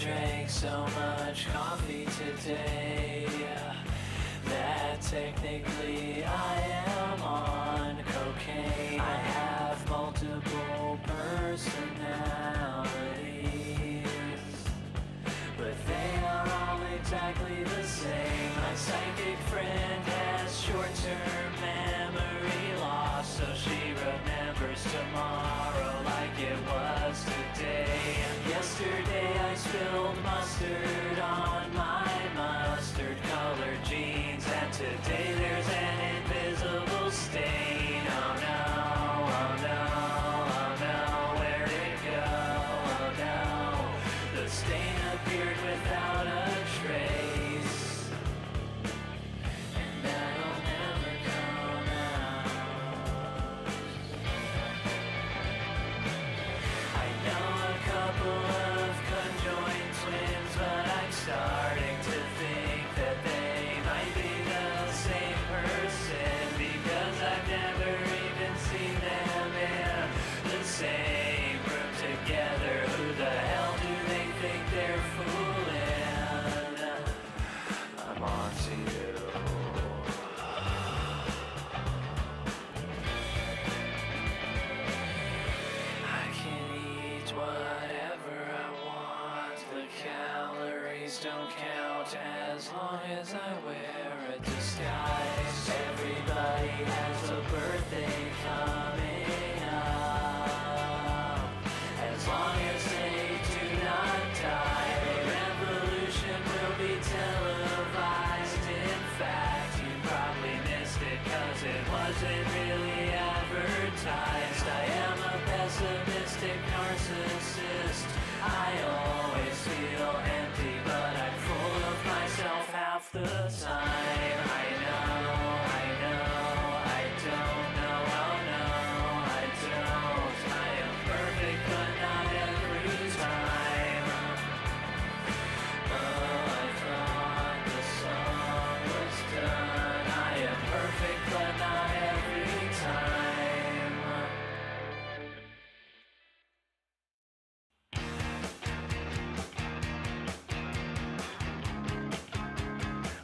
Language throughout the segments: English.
drank so much coffee today that technically I am on cocaine. I have multiple personalities, but they are all exactly the same. My psychic friend has short-term memory loss, so she remembers tomorrow like it was today. Yesterday I spilled mustard on my mustard-colored jeans, and today there's an invisible stain. Oh no, oh no, oh no, where'd it go? Oh no, the stain appeared without a trace, and that'll never come out. I know a couple of conjoined twins, but I'm starting to think that they might be the same person, because I've never even seen them in the same room together. Who the hell do they think they're fooling? I'm on to you. I can eat whatever I want. The calories don't count as long as I wear a disguise. Everybody has a birthday coming up, as long as they do not die. The revolution will be televised. In fact, you probably missed it, 'cause it wasn't really advertised. I am a pessimistic narcissist. I always feel empty, but I'm full of myself half the time. I don't know, oh no, I don't. I am perfect, but not every time. Oh, I thought the song was done. I am perfect, but not every time.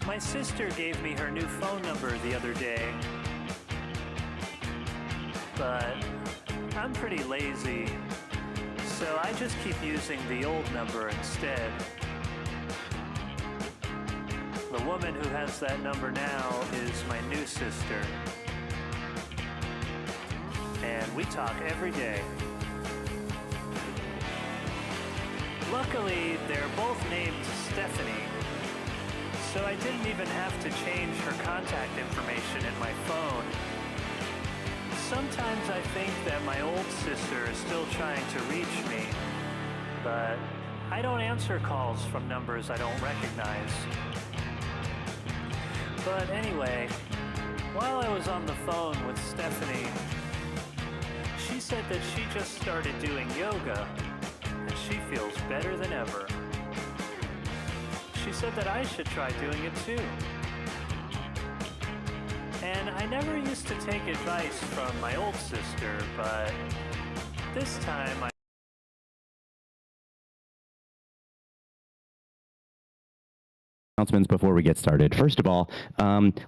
My sister gave me her new phone number the other day, but I'm pretty lazy, so I just keep using the old number instead. The woman who has that number now is my new sister, and we talk every day. Luckily, they're both named Stephanie, so I didn't even have to change her contact information in my phone. Sometimes I think that my old sister is still trying to reach me, but I don't answer calls from numbers I don't recognize. But anyway, while I was on the phone with Stephanie, she said that she just started doing yoga, and she feels better than ever. She said that I should try doing it too. And I never used to take advice from my old sister, but this time I... Announcements before we get started. First of all,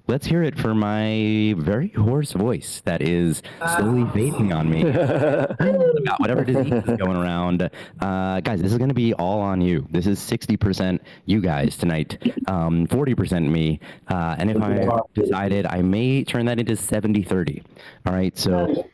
let's hear it for my very hoarse voice that is slowly fading on me about whatever disease is going around. Guys, this is going to be all on you. This is 60% you guys tonight, 40% me, and if I decided, I may turn that into 70-30. All right, so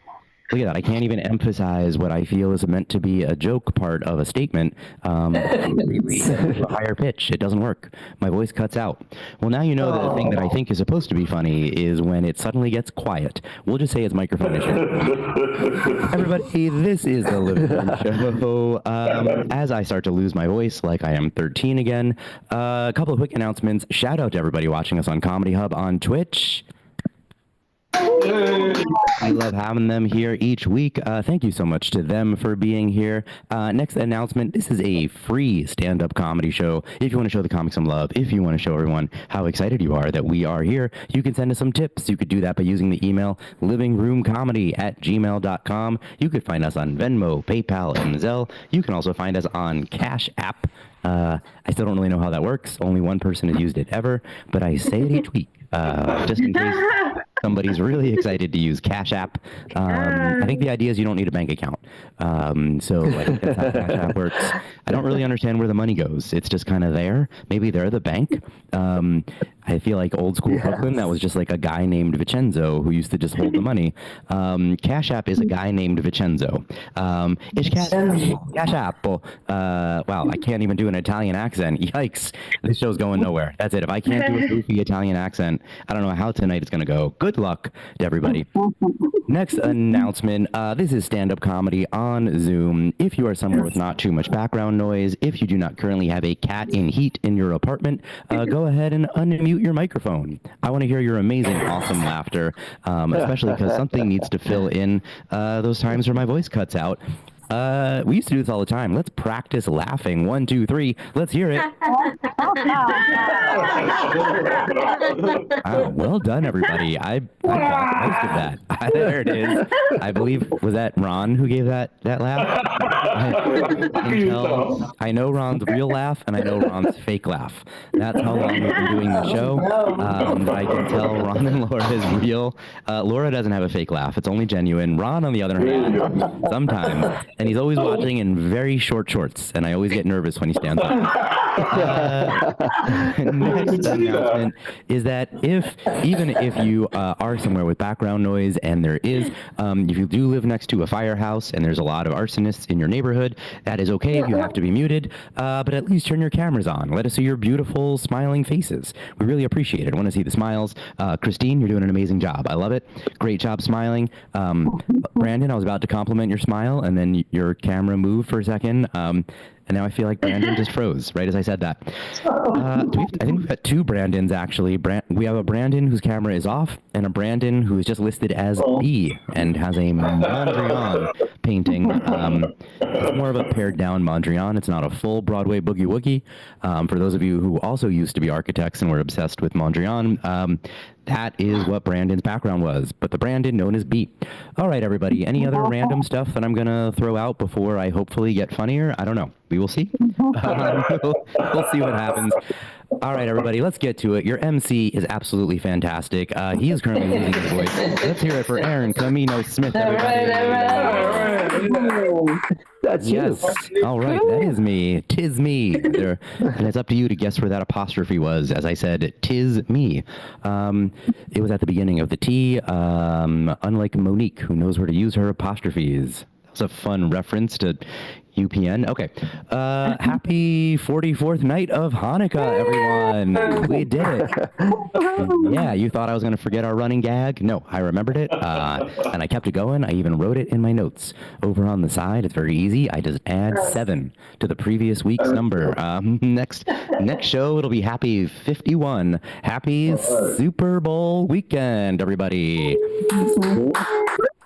look at that. I can't even emphasize what I feel is meant to be a joke part of a statement. Really, a higher pitch. It doesn't work. My voice cuts out. Well, now you know that the thing that I think is supposed to be funny is when it suddenly gets quiet. We'll just say it's microphone issue. Everybody, this is the Living Show. As I start to lose my voice like I am 13 again, a couple of quick announcements. Shout out to everybody watching us on Comedy Hub on Twitch. I love having them here each week. Thank you so much to them for being here. Next announcement, this is a free stand-up comedy show. If you want to show the comics some love, if you want to show everyone how excited you are that we are here, you can send us some tips. You could do that by using the email livingroomcomedy@gmail.com. You could find us on Venmo, PayPal, and Zelle. You can also find us on Cash App. I still don't really know how that works. Only one person has used it ever, but I say it each week, just in case somebody's really excited to use Cash App. I think the idea is you don't need a bank account. So I think that's how Cash App works. I don't really understand where the money goes. It's just kind of there. Maybe they're the bank. I feel like old school Brooklyn, that was just like a guy named Vincenzo who used to just hold the money. Cash App is a guy named Vincenzo. It's Cash App. Wow, I can't even do an Italian accent. Yikes. This show's going nowhere. That's it. If I can't do a goofy Italian accent, I don't know how tonight is going to go. Good luck to everybody. Next announcement. This is stand-up comedy on Zoom. If you are somewhere with not too much background noise, if you do not currently have a cat in heat in your apartment, go ahead and unmute your microphone. I want to hear your amazing, awesome laughter, especially because something needs to fill in those times where my voice cuts out. We used to do this all the time. Let's practice laughing. 1, 2, 3. Let's hear it. Wow, well done, everybody. I got most of that. There it is. I believe, was that Ron who gave that laugh? I know Ron's real laugh, and I know Ron's fake laugh. That's how long we've been doing the show. I can tell Ron and Laura's real. Laura doesn't have a fake laugh. It's only genuine. Ron, on the other hand, sometimes. And he's always watching in very short shorts, and I always get nervous when he stands up. Next announcement is that even if you are somewhere with background noise, and there is, if you do live next to a firehouse and there's a lot of arsonists in your neighborhood, that is okay if you have to be muted, but at least turn your cameras on. Let us see your beautiful, smiling faces. We really appreciate it. I want to see the smiles. Christine, you're doing an amazing job. I love it. Great job smiling. Brandon, I was about to compliment your smile, and then your camera moved for a second, and now I feel like Brandon just froze right as I said that. I think we've got two Brandons, actually. We have a Brandon whose camera is off, and a Brandon who is just listed as B and has a Mondrian painting. It's more of a pared down Mondrian. It's not a full Broadway boogie woogie. For those of you who also used to be architects and were obsessed with Mondrian, that is what Brandon's background was, but the Brandon known as B. All right, everybody. Any other random stuff that I'm going to throw out before I hopefully get funnier? I don't know. We will see. We'll see what happens. All right, everybody, let's get to it. Your MC is absolutely fantastic. He is currently losing his voice. Let's hear it for Aaron Kominos-Smith, everybody. That's yes. You. All right, that is me. Tis me. And it's up to you to guess where that apostrophe was. As I said, tis me. It was at the beginning of the T, unlike Monique, who knows where to use her apostrophes. That was a fun reference to UPN. Okay. Happy 44th night of Hanukkah, everyone. We did it. Yeah, you thought I was going to forget our running gag? No, I remembered it, and I kept it going. I even wrote it in my notes. Over on the side, it's very easy. I just add 7 to the previous week's number. Next show, it'll be Happy 51. Happy Super Bowl weekend, everybody.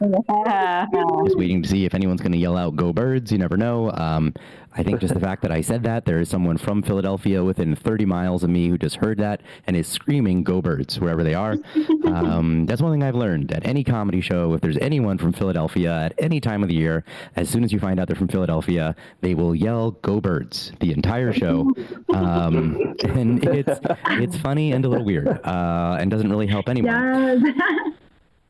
Just waiting to see if anyone's going to yell out "Go Birds." You never know. I think just the fact that I said that, there is someone from Philadelphia within 30 miles of me who just heard that and is screaming "Go Birds" wherever they are. That's one thing I've learned at any comedy show. If there's anyone from Philadelphia at any time of the year, as soon as you find out they're from Philadelphia, they will yell "Go Birds" the entire show. And it's funny and a little weird, and doesn't really help anyone.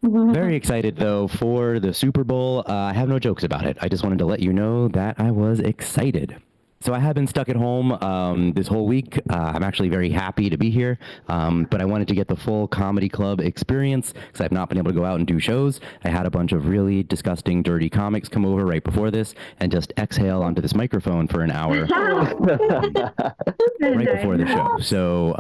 Very excited, though, for the Super Bowl. I have no jokes about it. I just wanted to let you know that I was excited. So I have been stuck at home this whole week. I'm actually very happy to be here, but I wanted to get the full comedy club experience because I've not been able to go out and do shows. I had a bunch of really disgusting, dirty comics come over right before this and just exhale onto this microphone for an hour right before the show. So,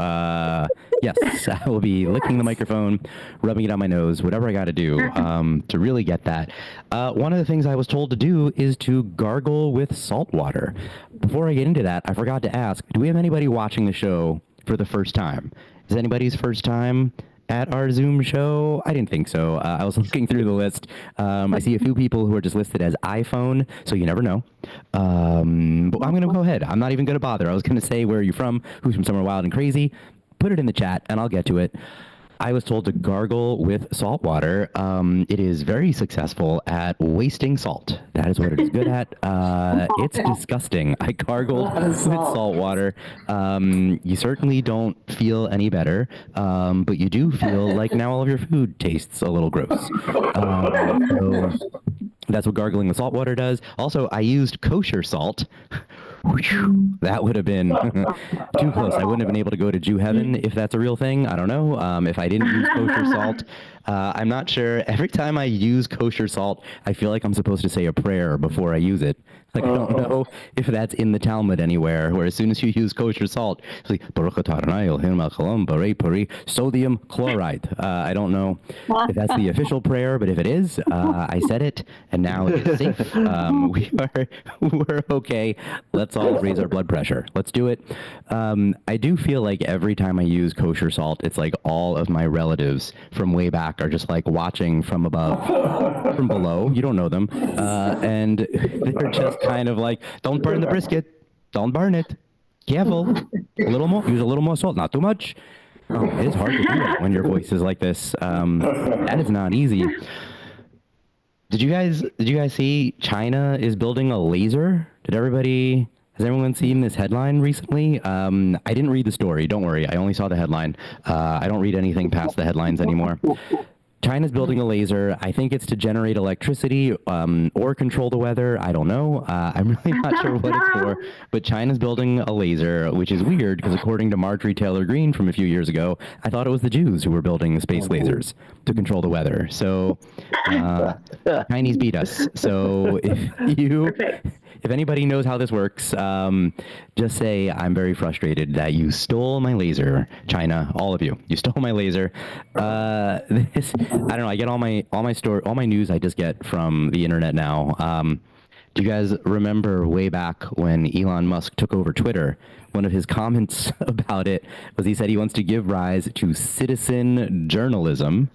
yes, I will be licking the microphone, rubbing it on my nose, whatever I got to do to really get that. One of the things I was told to do is to gargle with salt water. Before I get into that, I forgot to ask, do we have anybody watching the show for the first time? Is anybody's first time at our Zoom show? I didn't think so. I was looking through the list. I see a few people who are just listed as iPhone, so you never know. But I'm going to go ahead. I'm not even going to bother. I was going to say, where are you from? Who's from somewhere wild and crazy? Put it in the chat, and I'll get to it. I was told to gargle with salt water. It is very successful at wasting salt. That is what it is good at. It's disgusting. I gargled with salt water. You certainly don't feel any better, but you do feel like now all of your food tastes a little gross. So that's what gargling with salt water does. Also, I used kosher salt. That would have been too close. I wouldn't have been able to go to Jew heaven if that's a real thing. I don't know. If I didn't use kosher salt, I'm not sure. Every time I use kosher salt, I feel like I'm supposed to say a prayer before I use it. Like, I don't know if that's in the Talmud anywhere, where as soon as you use kosher salt, it's like, Baruch atah Adonai Eloheinu melech haolam borei pori sodium chloride. I don't know if that's the official prayer, but if it is, I said it, and now it's safe. We're okay. Let's all raise our blood pressure. Let's do it. I do feel like every time I use kosher salt, it's like all of my relatives from way back are just like watching from above, from below. You don't know them. And they're just kind of like, don't burn the brisket. Don't burn it. Careful. A little more. Use a little more salt. Not too much. Oh, it is hard to do that when your voice is like this. That is not easy. Did you guys see China is building a laser? Has everyone seen this headline recently? I didn't read the story. Don't worry. I only saw the headline. I don't read anything past the headlines anymore. China's building a laser. I think it's to generate electricity or control the weather. I don't know. I'm really not sure what it's for. But China's building a laser, which is weird because according to Marjorie Taylor Greene from a few years ago, I thought it was the Jews who were building the space lasers to control the weather. So Chinese beat us. So if anybody knows how this works, just say I'm very frustrated that you stole my laser, China. All of you, you stole my laser. I don't know. I get all my news I just get from the internet now. Do you guys remember way back when Elon Musk took over Twitter? One of his comments about it was he said he wants to give rise to citizen journalism.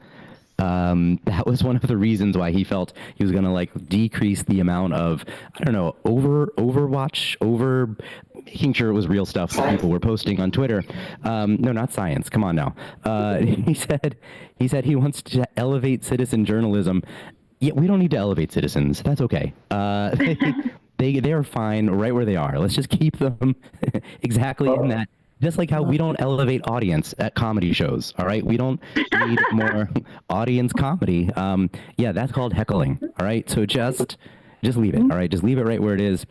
That was one of the reasons why he felt he was going to like decrease the amount of, I don't know, making sure it was real stuff that people were posting on Twitter. No, not science. Come on now. He said he wants to elevate citizen journalism. Yeah, we don't need to elevate citizens. That's okay. They are fine right where they are. Let's just keep them exactly in that. Just like how we don't elevate audience at comedy shows, all right? We don't need more audience comedy. Yeah, that's called heckling, all right? So just leave it, all right? Just leave it right where it is.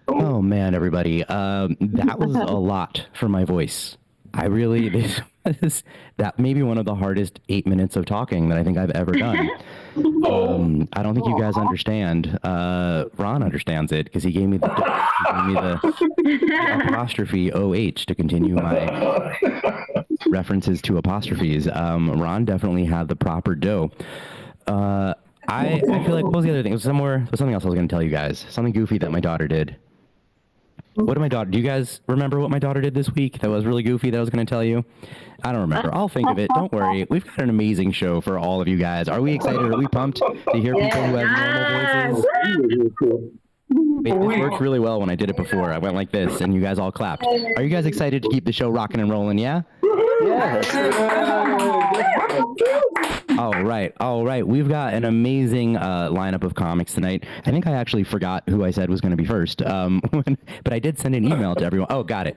Oh, man, everybody. That was a lot for my voice. That may be one of the hardest 8 minutes of talking that I think I've ever done. I don't think you guys understand. Ron understands it because he gave me the apostrophe OH to continue my references to apostrophes. Ron definitely had the proper dough. I feel like, what was the other thing? It was something else I was going to tell you guys. Something goofy that my daughter did. What did my daughter? Do you guys remember what my daughter did this week? That was really goofy. That I was going to tell you. I don't remember. I'll think of it. Don't worry. We've got an amazing show for all of you guys. Are we excited? Are we pumped to hear people who have normal voices? It worked really well when I did it before. I went like this, and you guys all clapped. Are you guys excited to keep the show rocking and rolling? Yeah. All right. We've got an amazing lineup of comics tonight. I think I actually forgot who I said was going to be first, but I did send an email to everyone. Oh, got it.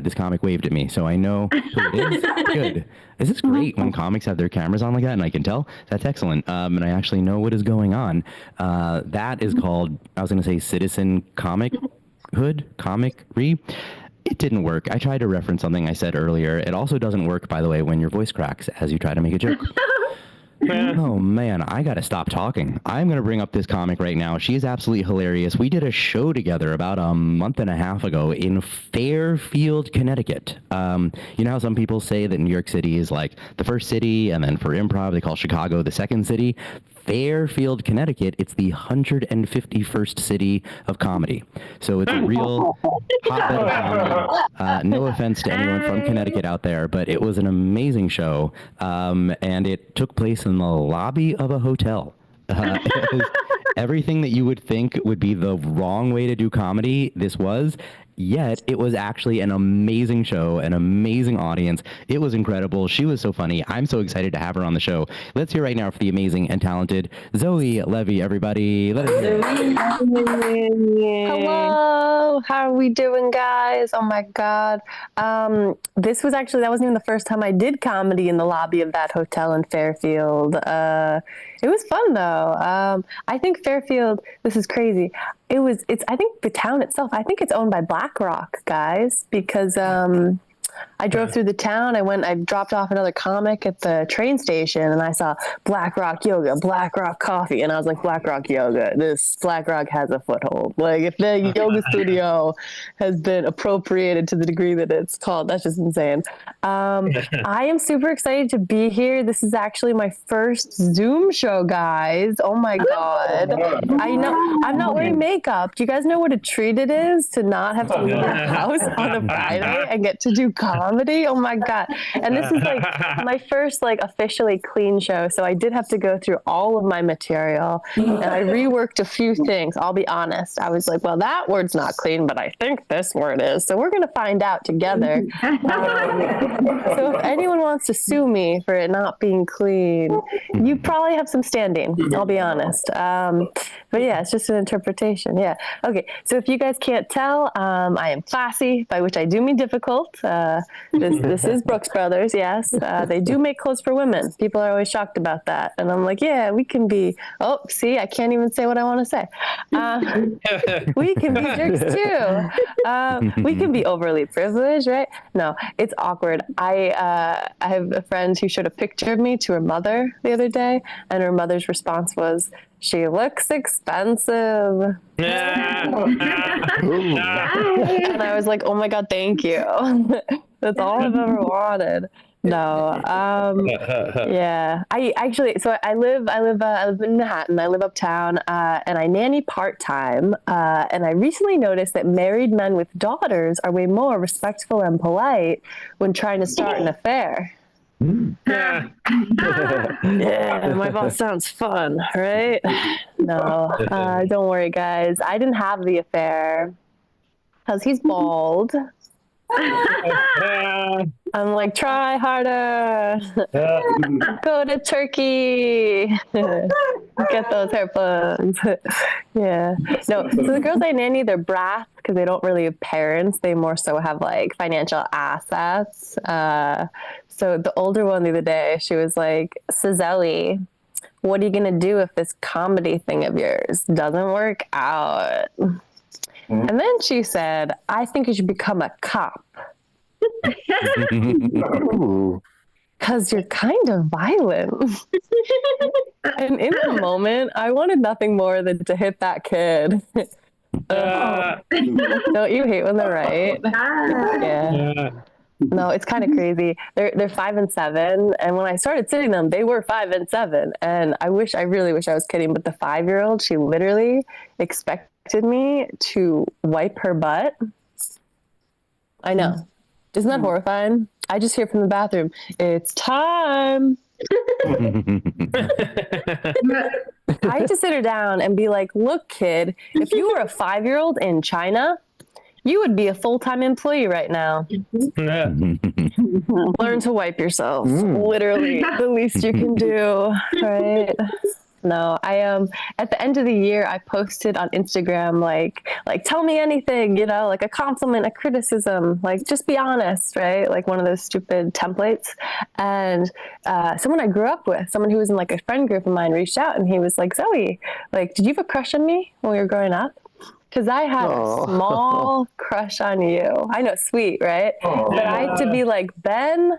This comic waved at me, so I know who it is. Good. Is this great when comics have their cameras on like that and I can tell? That's excellent. And I actually know what is going on. That is called, I was going to say Citizen Comic Re. It didn't work. I tried to reference something I said earlier. It also doesn't work, by the way, when your voice cracks as you try to make a joke. Oh, man, I got to stop talking. I'm going to bring up this comic right now. She is absolutely hilarious. We did a show together about a month and a half ago in Fairfield, Connecticut. You know how some people say that New York City is like the first city, and then for improv, they call Chicago the second city? Fairfield, Connecticut. It's the 151st city of comedy. So it's a real hotbed of comedy. No offense to anyone from Connecticut out there, but it was an amazing show. And it took place in the lobby of a hotel. It was everything that you would think would be the wrong way to do comedy, this was. Yet it was actually an amazing show, an amazing audience. It was incredible. She was so funny. I'm so excited to have her on the show. Let's hear right now for the amazing and talented Zoe Levy, everybody. Let us hear. Hello. How are we doing, guys? Oh my God. That wasn't even the first time I did comedy in the lobby of that hotel in Fairfield. It was fun though. I think Fairfield, this is crazy. I think the town itself, I think it's owned by BlackRock, guys, because I drove through the town. I dropped off another comic at the train station and I saw BlackRock Yoga, BlackRock Coffee. And I was like, BlackRock Yoga, this BlackRock has a foothold. Like if the yoga studio has been appropriated to the degree that it's called, that's just insane. I am super excited to be here. This is actually my first Zoom show, guys. Oh my God. I know I'm not wearing makeup. Do you guys know what a treat it is to not have to leave the house on a Friday and get to do comedy? Oh my God. And this is like my first like officially clean show. So I did have to go through all of my material and I reworked a few things. I'll be honest. I was like, well, that word's not clean, but I think this word is. So we're going to find out together. So if anyone wants to sue me for it not being clean, you probably have some standing. I'll be honest. But yeah, it's just an interpretation. Yeah. Okay. So if you guys can't tell, I am classy, by which I do mean difficult. This is Brooks Brothers. Yes. They do make clothes for women. People are always shocked about that. And I'm like, yeah, we can be, oh, see, I can't even say what I want to say. We can be jerks too. We can be overly privileged, right? No, it's awkward. I have a friend who showed a picture of me to her mother the other day, and her mother's response was, "She looks expensive." And I was like, oh my God, thank you. That's all I've ever wanted. No. Yeah. I live in Manhattan. I live uptown, and I nanny part-time. And I recently noticed that married men with daughters are way more respectful and polite when trying to start an affair. Yeah, my boss sounds fun, right? No, don't worry, guys. I didn't have the affair because he's bald. I'm like, try harder. Go to Turkey. Get those hair plugs. Yeah. No, so the girls I nanny, they're brass because they don't really have parents. They more so have like financial assets. So the older one the other day, she was like, Sazeli, what are you going to do if this comedy thing of yours doesn't work out? And then she said, I think you should become a cop. Because you're kind of violent. And in the moment, I wanted nothing more than to hit that kid. Don't you hate when they're right? Yeah. No, it's kind of crazy. They're 5 and 7, and when I started sitting them, they were 5 and 7. And I really wish I was kidding, but the 5-year-old, she literally expected me to wipe her butt. I know. Isn't that horrifying? I just hear from the bathroom, it's time. I had to sit her down and be like, look, kid, if you were a 5-year-old in China, you would be a full-time employee right now. Learn to wipe yourself. Literally, the least you can do, right? No, I at the end of the year, I posted on Instagram, like tell me anything, like a compliment, a criticism, like just be honest, right? Like one of those stupid templates. And someone I grew up with, someone who was in like a friend group of mine, reached out and he was like, Zoe, like, did you have a crush on me when we were growing up? Because I had a small crush on you. I know, sweet, right? But I had to be like, Ben,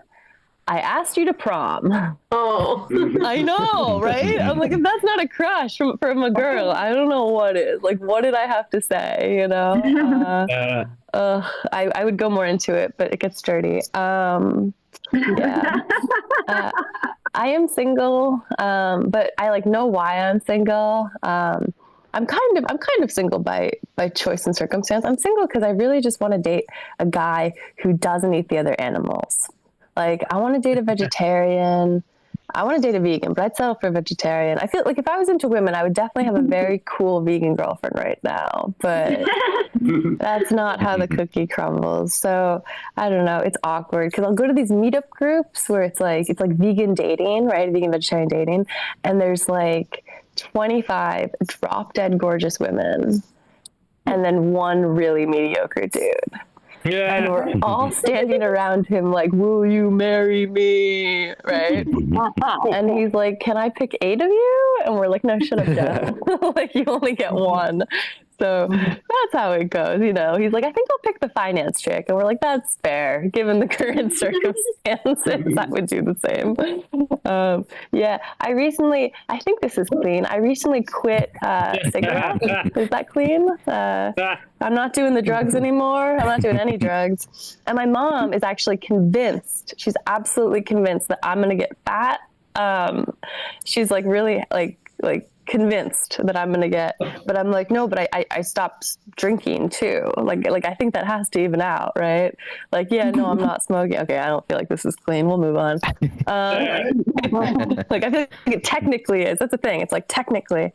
I asked you to prom. Oh, I know, right? I'm like, if that's not a crush from a girl, I don't know what is. Like, what did I have to say, you know? I would go more into it, but it gets dirty. Yeah. I am single, but I like know why I'm single. I'm kind of single by choice and circumstance. I'm single because I really just want to date a guy who doesn't eat the other animals. Like, I want to date a vegetarian. I want to date a vegan, but I'd settle for a vegetarian. I feel like if I was into women, I would definitely have a very cool vegan girlfriend right now, but that's not how the cookie crumbles. So I don't know. It's awkward because I'll go to these meetup groups where it's like vegan dating, right? Vegan vegetarian dating. And there's like 25 drop dead gorgeous women and then one really mediocre dude. Yeah. And we're all standing around him like, will you marry me? Right? And he's like, can I pick 8 of you? And we're like, no, shut up, Jeff. Like, you only get one. So that's how it goes, you know. He's like, I think I'll pick the finance chick. And we're like, that's fair. Given the current circumstances, I would do the same. Yeah, I think this is clean. I recently quit cigarettes. Is that clean? I'm not doing the drugs anymore. I'm not doing any drugs. And my mom is actually convinced. She's absolutely convinced that I'm going to get fat. She's like really like convinced that I'm going to get, but I'm like, no, but I stopped drinking too. Like, I think that has to even out, right? Like, yeah, no, I'm not smoking. Okay. I don't feel like this is clean. We'll move on. Like, I feel like it technically is. That's the thing. It's like, technically.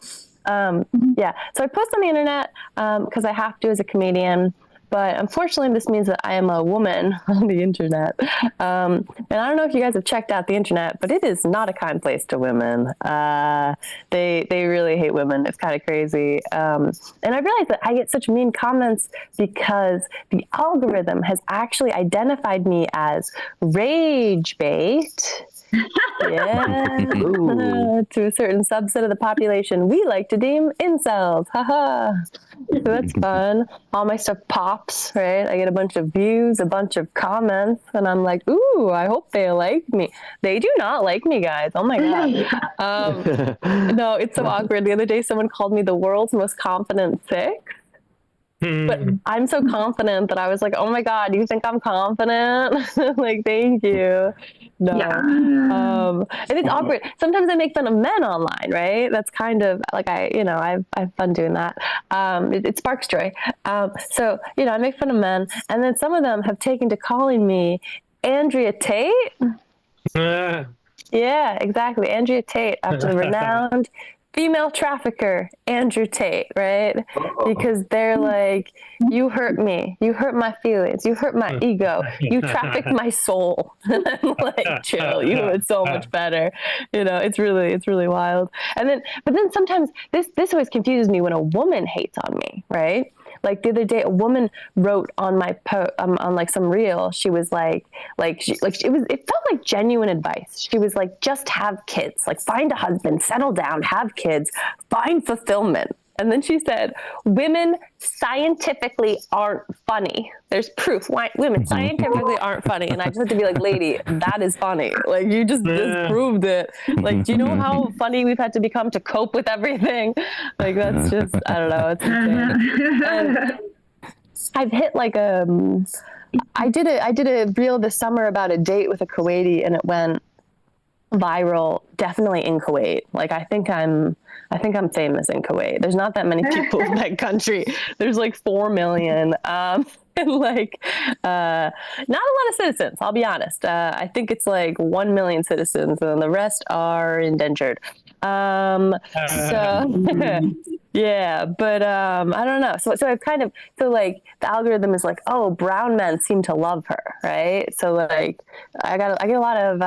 Yeah. So I post on the internet, cause I have to as a comedian. But unfortunately, this means that I am a woman on the internet. And I don't know if you guys have checked out the internet, but it is not a kind place to women. They really hate women. It's kind of crazy. And I realized that I get such mean comments because the algorithm has actually identified me as rage bait. Yeah, to a certain subset of the population we like to deem incels. Haha. So that's fun. All my stuff pops, right? I get a bunch of views, a bunch of comments, and I'm like, ooh, I hope they like me. They do not like me, guys. Oh my god. No, it's so awkward. The other day someone called me the world's most confident six. But I'm so confident that I was like, oh my god, you think I'm confident? Like, thank you. No. Yeah. And it's awkward. Sometimes I make fun of men online, right? That's kind of like, I have fun doing that. It sparks joy. So, I make fun of men, and then some of them have taken to calling me Andrea Tate. Yeah, exactly. Andrea Tate, after the renowned female trafficker, Andrew Tate, right? Because they're like, you hurt me. You hurt my feelings. You hurt my ego. You trafficked my soul. And I'm like, chill, you know, it's so much better. It's really wild. But then sometimes this always confuses me when a woman hates on me, right? Like the other day, a woman wrote on my on like some reel. She was it felt like genuine advice. She was like, just have kids, like find a husband, settle down, have kids, find fulfillment. And then she said, women scientifically aren't funny. There's proof why women scientifically aren't funny. And I just had to be like, lady, that is funny. Like, you just proved it. Like, do you know how funny we've had to become to cope with everything? Like, that's just, I don't know. It's insane. And I've hit like I did a reel this summer about a date with a Kuwaiti, and it went viral, definitely in Kuwait. Like, I think I'm famous in Kuwait. There's not that many people in that country. There's like 4 million. And like, not a lot of citizens, I'll be honest. I think it's like 1 million citizens, and the rest are indentured. Yeah, but I don't know. So I've like the algorithm is like, oh, brown men seem to love her, right? So like I get a lot of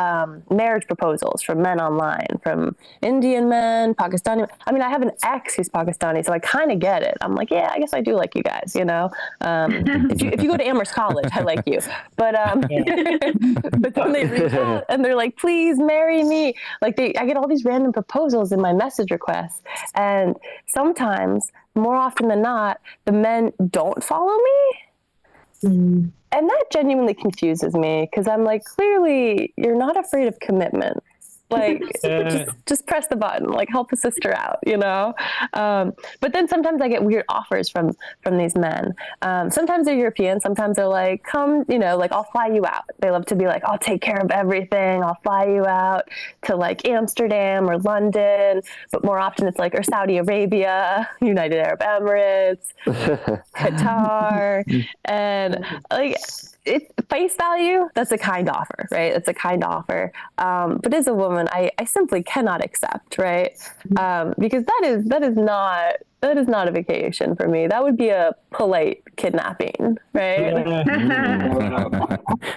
marriage proposals from men online, from Indian men, Pakistani. I mean, I have an ex who's Pakistani, so I kind of get it. I'm like, yeah, I guess I do like you guys, If you go to Amherst College, I like you. But but then they reach out and they're like, please marry me. Like I get all these random proposals in my message requests, and sometimes, more often than not, the men don't follow me. And that genuinely confuses me, because I'm like, clearly you're not afraid of commitment. Like, just press the button, like help a sister out, you know? But then sometimes I get weird offers from these men. Sometimes they're European. Sometimes they're like, come, you know, like I'll fly you out. They love to be like, I'll take care of everything. I'll fly you out to like Amsterdam or London. But more often it's like, or Saudi Arabia, United Arab Emirates, Qatar. And like, it's face value, that's a kind offer, right? It's a kind offer. But as a woman, I simply cannot accept, right? Because that is not a vacation for me. That would be a polite kidnapping, right?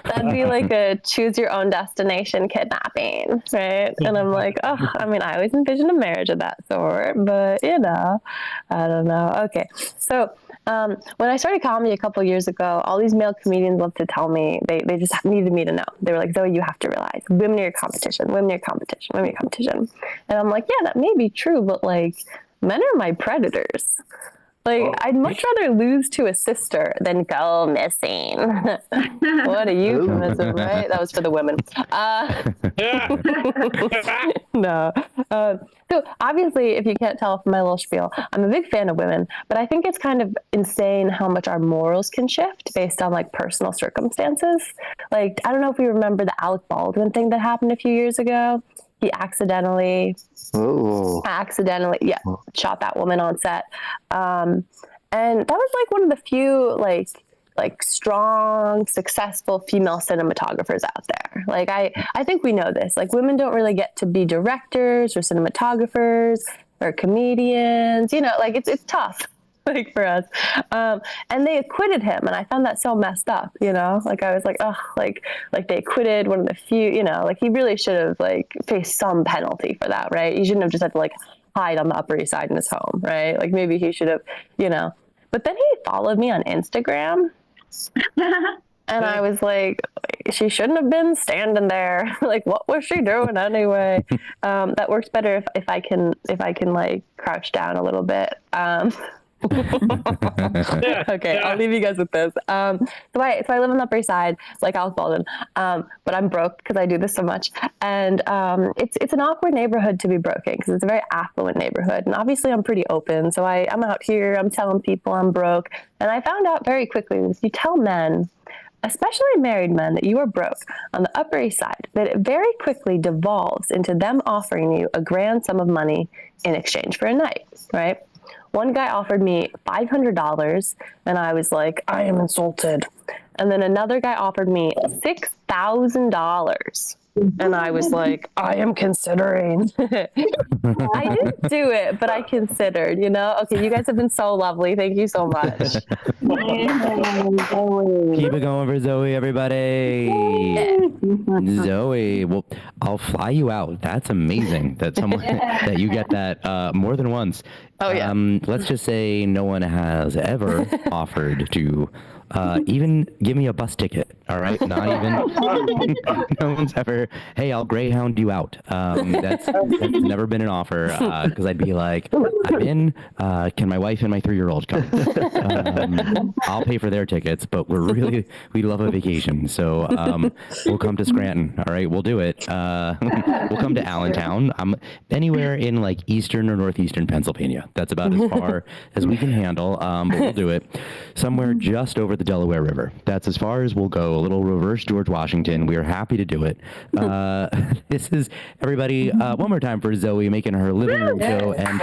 That'd be like a choose your own destination kidnapping, right? And I'm like, oh, I mean, I always envisioned a marriage of that sort, but you know, I don't know. Okay. So when I started comedy a couple years ago, all these male comedians loved to tell me, they just needed me to know. They were like, Zoe, you have to realize women are your competition, women are your competition, women are your competition. And I'm like, yeah, that may be true, but like men are my predators. Like, I'd much rather lose to a sister than go missing. What a euphemism, right? That was for the women. No. So obviously, if you can't tell from my little spiel, I'm a big fan of women, but I think it's kind of insane how much our morals can shift based on like personal circumstances. Like, I don't know if you remember the Alec Baldwin thing that happened a few years ago. He accidentally shot that woman on set. And that was like one of the few like strong, successful female cinematographers out there. Like I think we know this. Like women don't really get to be directors or cinematographers or comedians. You know, like it's tough. Like for us, and they acquitted him, and I found that so messed up. You know, like I was like, oh, like they acquitted one of the few. You know, like he really should have like faced some penalty for that, right? He shouldn't have just had to like hide on the Upper East Side in his home, right? Like maybe he should have, you know. But then he followed me on Instagram, and I was like, she shouldn't have been standing there. Like, what was she doing anyway? That works better if I can like crouch down a little bit. Okay, I'll leave you guys with this. So I live on the Upper East Side, like Alec Baldwin, but I'm broke because I do this so much. And it's an awkward neighborhood to be broke in because it's a very affluent neighborhood. And obviously I'm pretty open. So I'm out here, I'm telling people I'm broke. And I found out very quickly that if you tell men, especially married men, that you are broke on the Upper East Side, that it very quickly devolves into them offering you a grand sum of money in exchange for a night, right? One guy offered me $500, and I was like, I am insulted. And then another guy offered me $6,000. And I was like, I am considering. I didn't do it, but I considered, you know? Okay, you guys have been so lovely. Thank you so much. Keep it going for Zoe, everybody. Zoe, well, I'll fly you out. That's amazing that that you get that more than once. Oh, yeah. Let's just say no one has ever offered to even give me a bus ticket. All right, not even. No one's ever. Hey, I'll Greyhound you out. That's never been an offer because I'd be like, I'm in. Can my wife and my 3-year-old come? I'll pay for their tickets, but we love a vacation, so we'll come to Scranton. All right, we'll do it. We'll come to Allentown. Anywhere in like eastern or northeastern Pennsylvania. That's about as far as we can handle, but we'll do it. Somewhere just over the Delaware River. That's as far as we'll go. A little reverse George Washington. We are happy to do it. This is everybody. One more time for Zoe making her living room show and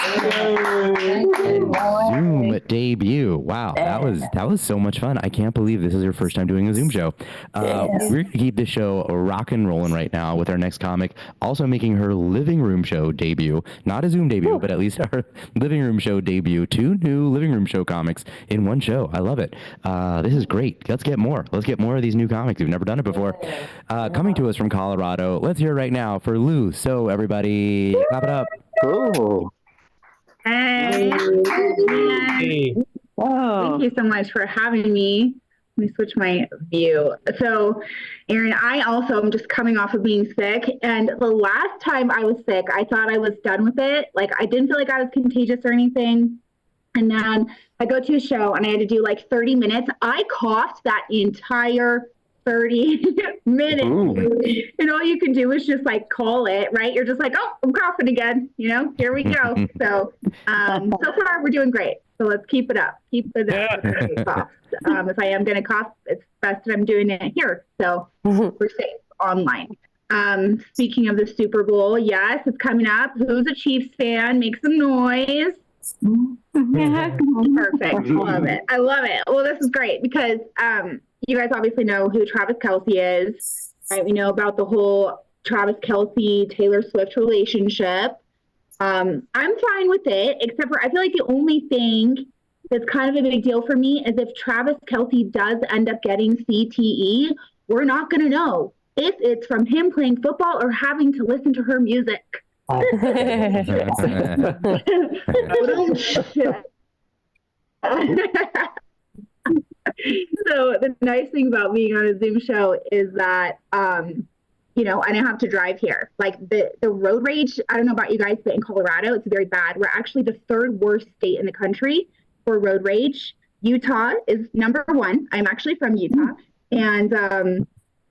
Zoom debut. Wow, that was so much fun. I can't believe this is her first time doing a Zoom show. We're gonna keep this show rock and rolling right now with our next comic, also making her living room show debut. Not a Zoom debut, but at least our living room show debut. 2 new living room show comics in one show. I love it. This is great. Let's get more. Let's get more of these new comics. We've never done it before. Coming to us from Colorado. Let's hear it right now for Lou. So everybody, clap it up. Oh. Hey. Wow. Thank you so much for having me. Let me switch my view. So, Aaron, I also am just coming off of being sick. And the last time I was sick, I thought I was done with it. Like, I didn't feel like I was contagious or anything. And then I go to a show and I had to do like 30 minutes. I coughed that entire 30 minutes. Ooh. And all you can do is just like call it, right? You're just like, oh, I'm coughing again. Here we go. So, so far we're doing great. So let's keep it up. Keep it up. If I am going to cough, it's best that I'm doing it here. So we're safe online. Speaking of the Super Bowl, yes, it's coming up. Who's a Chiefs fan? Make some noise. Perfect. Love it. I love it. Well, this is great because you guys obviously know who Travis Kelce is, right? We know about the whole Travis Kelce Taylor Swift relationship. I'm fine with it, except for I feel like the only thing that's kind of a big deal for me is if Travis Kelce does end up getting CTE, we're not going to know if it's from him playing football or having to listen to her music. So the nice thing about being on a Zoom show is that, I don't have to drive here. Like the road rage, I don't know about you guys, but in Colorado, it's very bad. We're actually the third worst state in the country for road rage. Utah is number one. I'm actually from Utah. And,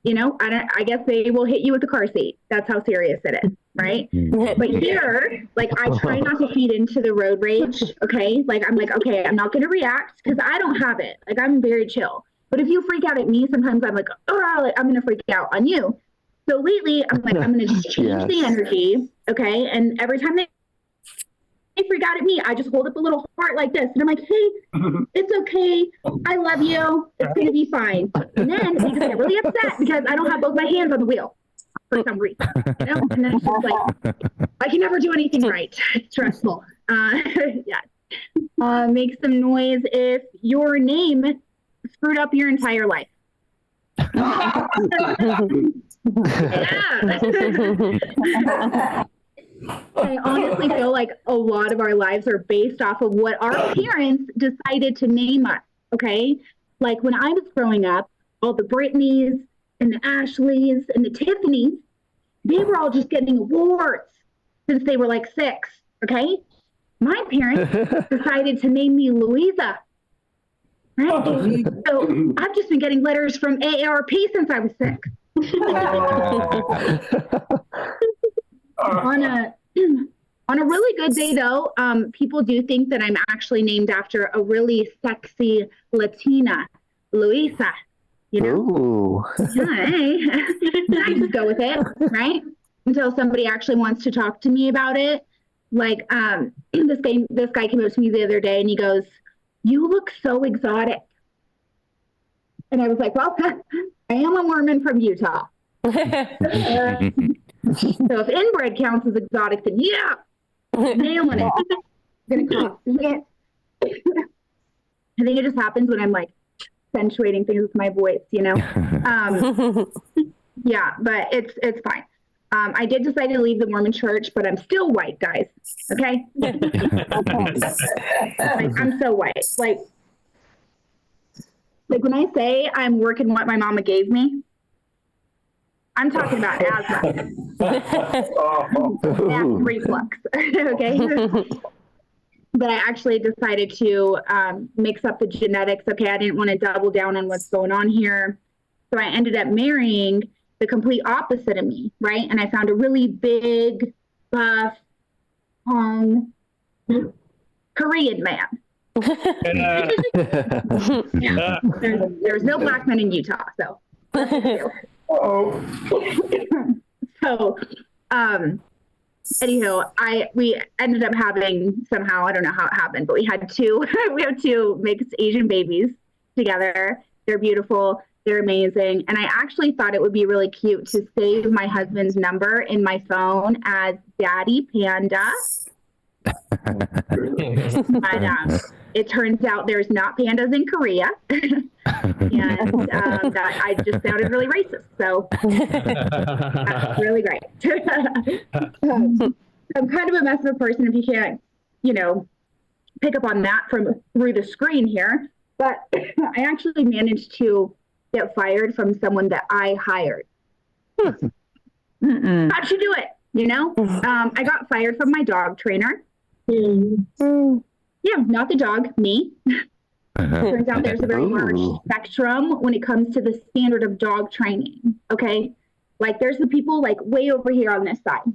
I guess they will hit you with a car seat. That's how serious it is, right? But here, like, I try not to feed into the road rage, okay? Like, I'm like, okay, I'm not going to react because I don't have it. Like, I'm very chill. But if you freak out at me, sometimes I'm like, oh, I'm going to freak out on you. So lately, I'm like, I'm going to just change the energy, okay? And every time they freak out at me, I just hold up a little heart like this. And I'm like, hey, it's okay. I love you. It's going to be fine. And then they just get really upset because I don't have both my hands on the wheel for some reason. And then it's just like, I can never do anything right. It's stressful. Yeah. Make some noise if your name screwed up your entire life. Yeah. I honestly feel like a lot of our lives are based off of what our parents decided to name us, okay? Like when I was growing up, all the Britneys and the Ashleys and the Tiffanys, they were all just getting awards since they were like 6, okay? My parents decided to name me Louisa, right? So I've just been getting letters from AARP since I was 6. On a really good day, though, people do think that I'm actually named after a really sexy Latina, Luisa. Ooh. Yeah, hey. I just go with it, right? Until somebody actually wants to talk to me about it. Like this guy came up to me the other day and he goes, "You look so exotic." And I was like, "Well, I am a Mormon from Utah." So if inbred counts as exotic, then yeah, nailing it. Gonna cough. I think it just happens when I'm like accentuating things with my voice, Yeah, but it's fine. I did decide to leave the Mormon church, but I'm still white, guys. Okay, like, I'm so white. Like when I say I'm working what my mama gave me, I'm talking about asthma. Acid reflux. Okay. But I actually decided to mix up the genetics. Okay, I didn't want to double down on what's going on here. So I ended up marrying the complete opposite of me, right? And I found a really big, buff, Korean man. Yeah. There's no black men in Utah, so. So, anywho, we ended up having somehow, I don't know how it happened, but we have two mixed Asian babies together. They're beautiful. They're amazing. And I actually thought it would be really cute to save my husband's number in my phone as Daddy Panda. But it turns out there's not pandas in Korea. And that I just sounded really racist. So that's really great. I'm kind of a mess of a person if you can't, pick up on that through the screen here. But I actually managed to get fired from someone that I hired. How'd you do it? I got fired from my dog trainer. Yeah, not the dog, me. Turns out there's a very large spectrum when it comes to the standard of dog training. Okay. Like there's the people like way over here on this side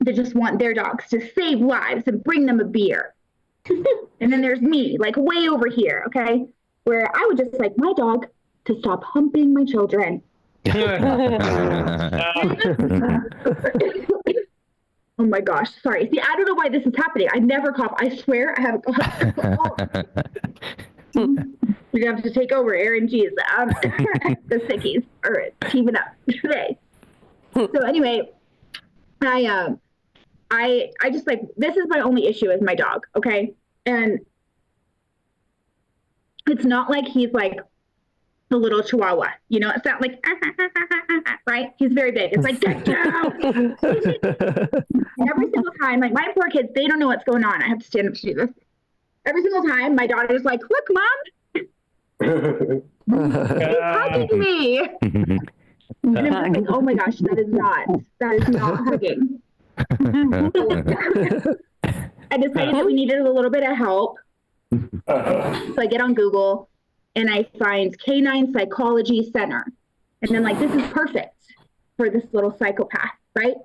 that just want their dogs to save lives and bring them a beer. And then there's me, like way over here, okay? Where I would just like my dog to stop humping my children. Oh my gosh, sorry. See, I don't know why this is happening. I never cough. I swear I haven't coughed. You're gonna have to take over, Aaron. Geez, the sickies are teaming up today. So anyway, I just like, this is my only issue with my dog, okay? And it's not like he's like the little chihuahua, you know? It's not like, right? He's very big. It's like, get down! Every single time, like my poor kids, they don't know what's going on. I have to stand up to do this. Every single time, my daughter's like, look, Mom! He's hugging me! And I'm like, oh my gosh, that is not hugging. I decided that we needed a little bit of help. So I get on Google and I find Canine Psychology Center. And then like, this is perfect for this little psychopath, right?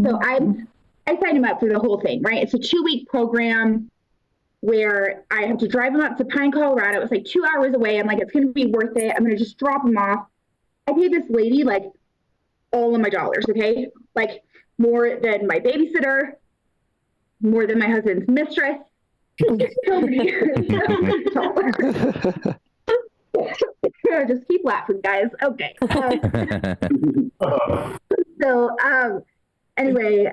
So I signed him up for the whole thing, right? It's a 2-week program where I have to drive him up to Pine, Colorado. It's like 2 hours away. I'm like, it's going to be worth it. I'm going to just drop him off. I paid this lady like all of my dollars, okay? Like more than my babysitter, more than my husband's mistress. Just keep laughing, guys. Okay. Anyway,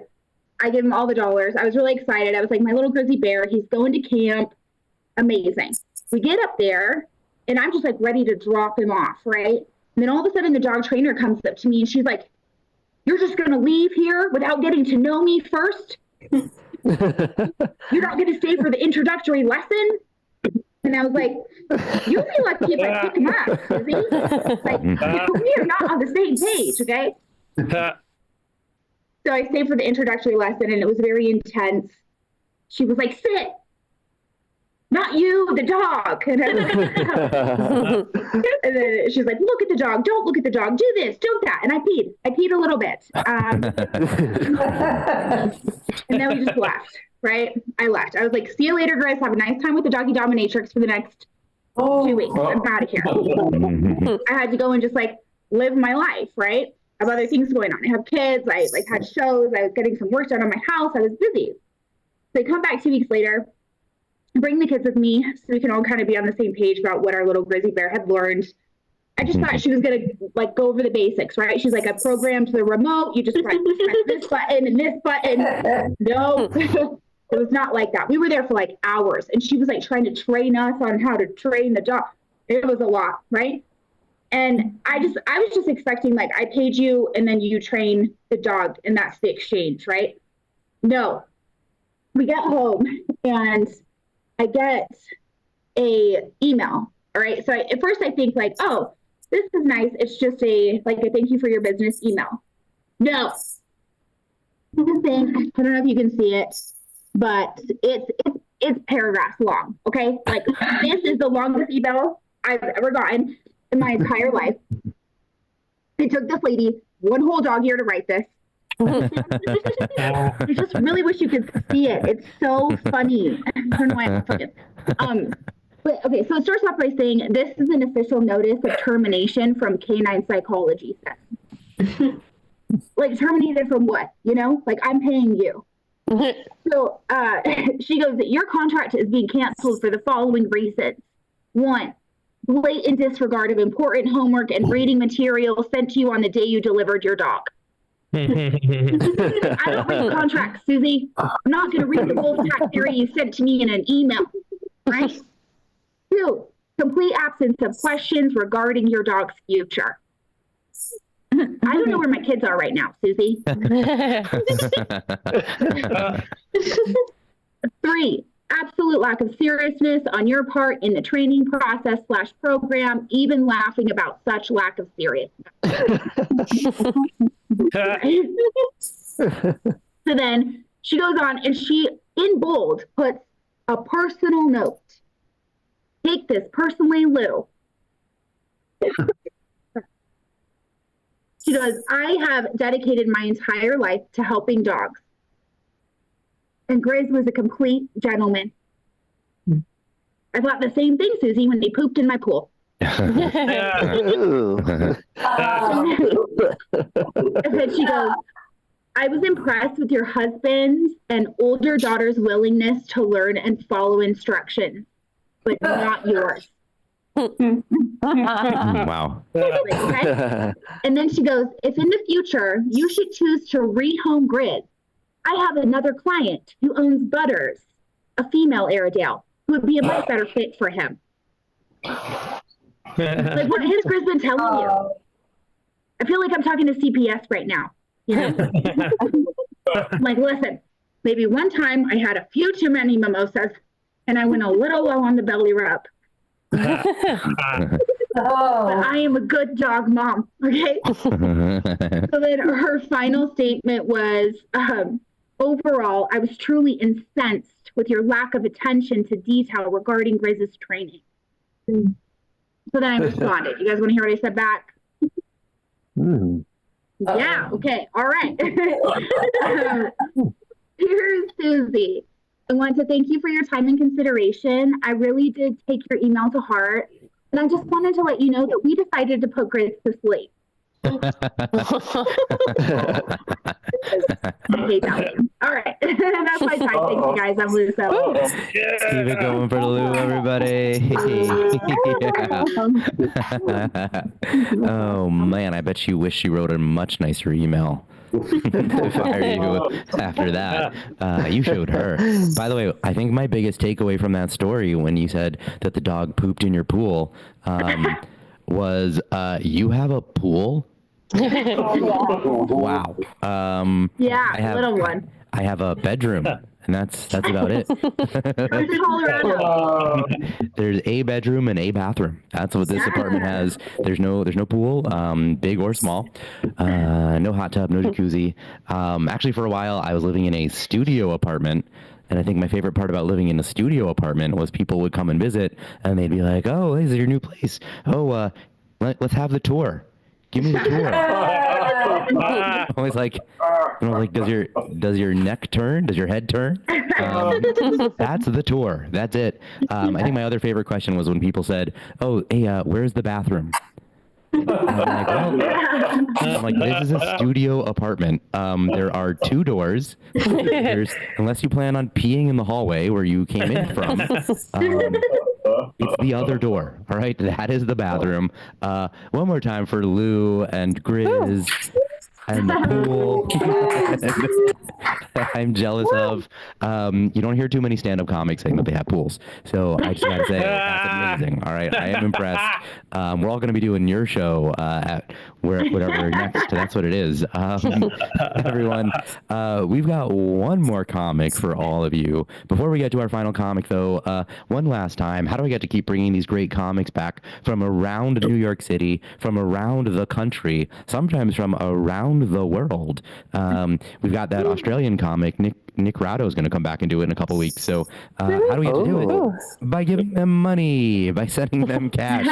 I give him all the dollars. I was really excited. I was like, my little grizzly bear, he's going to camp. Amazing. We get up there and I'm just like ready to drop him off, right? And then all of a sudden the dog trainer comes up to me and she's like, you're just going to leave here without getting to know me first? You're not going to stay for the introductory lesson? And I was like, you'll be lucky if I pick him up, Susie. Like, we are not on the same page, okay? So I stayed for the introductory lesson and it was very intense. She was like, sit. Not you, the dog. And then she's like, look at the dog. Don't look at the dog. Do this, don't that. And I peed a little bit. And then we just left, right? I left. I was like, see you later, Grace. Have a nice time with the doggy dominatrix for the next 2 weeks. I'm out of here. I had to go and just like live my life, right? I have other things going on. I have kids. I like had shows. I was getting some work done on my house. I was busy. So I come back 2 weeks later, bring the kids with me so we can all kind of be on the same page about what our little grizzly bear had learned. I just thought she was going to like go over the basics, right? She's like, I programmed the remote. You just press this button and this button. No, it was not like that. We were there for like hours and she was like trying to train us on how to train the dog. It was a lot, right? And I was just expecting like, I paid you and then you train the dog and that's the exchange, right? No, we get home and I get a email. All right. So at first I think like, oh, this is nice. It's just a thank you for your business email. No. This thing, I don't know if you can see it, but it's paragraphs long. Okay. Like this is the longest email I've ever gotten in my entire life. It took this lady one whole dog year to write this. I just really wish you could see it. It's so funny. I don't know why I'm funny. But okay, so it starts off by saying this is an official notice of termination from Canine Psychology Center. Like terminated from what? You know, like I'm paying you. So she goes, your contract is being canceled for the following reasons. 1, blatant disregard of important homework and reading material sent to you on the day you delivered your dog. I don't read contracts, Susie. I'm not going to read the wolfpack theory you sent to me in an email, right? 2, complete absence of questions regarding your dog's future. I don't know where my kids are right now, Susie. 3, absolute lack of seriousness on your part in the training process / program, even laughing about such lack of seriousness. So then she goes on and she, in bold, puts a personal note. Take this personally, Lou. She goes, I have dedicated my entire life to helping dogs. And Grizz was a complete gentleman. I thought the same thing, Susie, when they pooped in my pool. And then she goes, I was impressed with your husband's and older daughter's willingness to learn and follow instructions, but not yours. Wow. Okay? And then she goes, if in the future you should choose to rehome Grizz, I have another client who owns Butters, a female Airedale, who would be a much better fit for him. Like, what has Grizz been telling you? I feel like I'm talking to CPS right now. You know? I'm like, listen, maybe one time I had a few too many mimosas and I went a little low on the belly rub. But I am a good dog mom, okay? So then her final statement was, overall, I was truly incensed with your lack of attention to detail regarding Grizz's training. So then I responded. You guys want to hear what I said back? Yeah, okay, all right. Here's Susie. I want to thank you for your time and consideration. I really did take your email to heart. And I just wanted to let you know that we decided to put Grizz to sleep. I hate that one. All right. That's my time. Thank you guys. I'm Lou. Keep it going for Lou, everybody. Oh, man. I bet she wished she wrote a much nicer email to fire you after that. You showed her. By the way, I think my biggest takeaway from that story when you said that the dog pooped in your pool was you have a pool? Wow. Yeah, little one. I have a bedroom, and that's about it. There's a bedroom and a bathroom. That's what this apartment has. There's no pool, big or small. No hot tub, no jacuzzi. Actually, for a while, I was living in a studio apartment. And I think my favorite part about living in a studio apartment was people would come and visit, and they'd be like, "Oh, hey, this is your new place. Oh, let's have the tour. Give me the tour." Always like, does your neck turn? Does your head turn? That's the tour. That's it. I think my other favorite question was when people said, "Oh, hey, where's the bathroom?" I'm like, this is a studio apartment. There are two doors. Unless you plan on peeing in the hallway where you came in from, it's the other door. All right, that is the bathroom. One more time for Lou and Grizz and the pool. I'm jealous of. You don't hear too many stand-up comics saying that they have pools. So I just gotta say, that's amazing. All right, I am impressed. We're all gonna be doing your show at whatever next. That's what it is. Everyone, we've got one more comic for all of you. Before we get to our final comic, though, one last time, how do I get to keep bringing these great comics back from around New York City, from around the country, sometimes from around the world? We've got that Australian comic, Nick Ratto, is going to come back and do it in a couple weeks. So how do we get to do it? By giving them money, by sending them cash.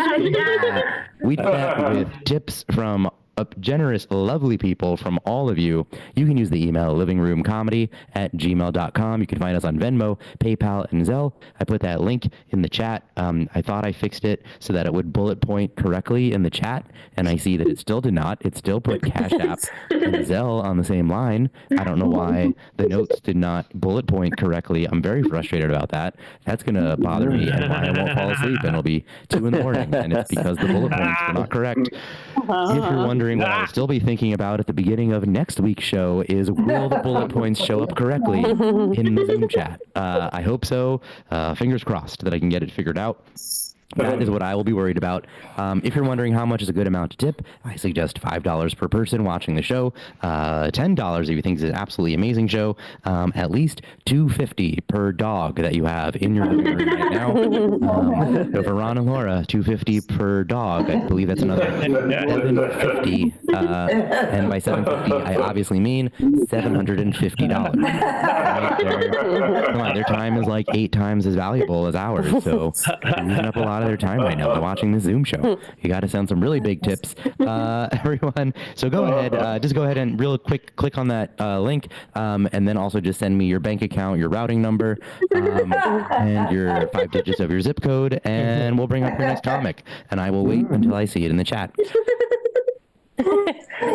We do that with tips from generous, lovely people from all of you. You can use the email livingroomcomedy@gmail.com. You can find us on Venmo, PayPal, and Zelle. I put that link in the chat. I thought I fixed it so that it would bullet point correctly in the chat, and I see that it still did not. It still put Cash App and Zelle on the same line. I don't know why the notes did not bullet point correctly. I'm very frustrated about that. That's going to bother me, and why I won't fall asleep, and it'll be 2 in the morning, and it's because the bullet points were not correct. If you're wondering what I'll still be thinking about at the beginning of next week's show is, will the bullet points show up correctly in the Zoom chat? I hope so. Fingers crossed that I can get it figured out. That is what I will be worried about. If you're wondering how much is a good amount to tip, I suggest $5 per person watching the show, $10 if you think it's an absolutely amazing show, at least $2.50 per dog that you have in your living room right now. So for Ron and Laura, $2.50 per dog. I believe that's another $750. And by $750, I obviously mean $750. Right? Come on, their time is like 8 times as valuable as ours, so they're using up a lot of their time right now by watching this Zoom show. You got to send some really big tips, everyone. So go ahead, just go ahead and real quick click on that link, and then also just send me your bank account, your routing number, and your 5 digits of your zip code, and we'll bring up your next comic. And I will wait until I see it in the chat.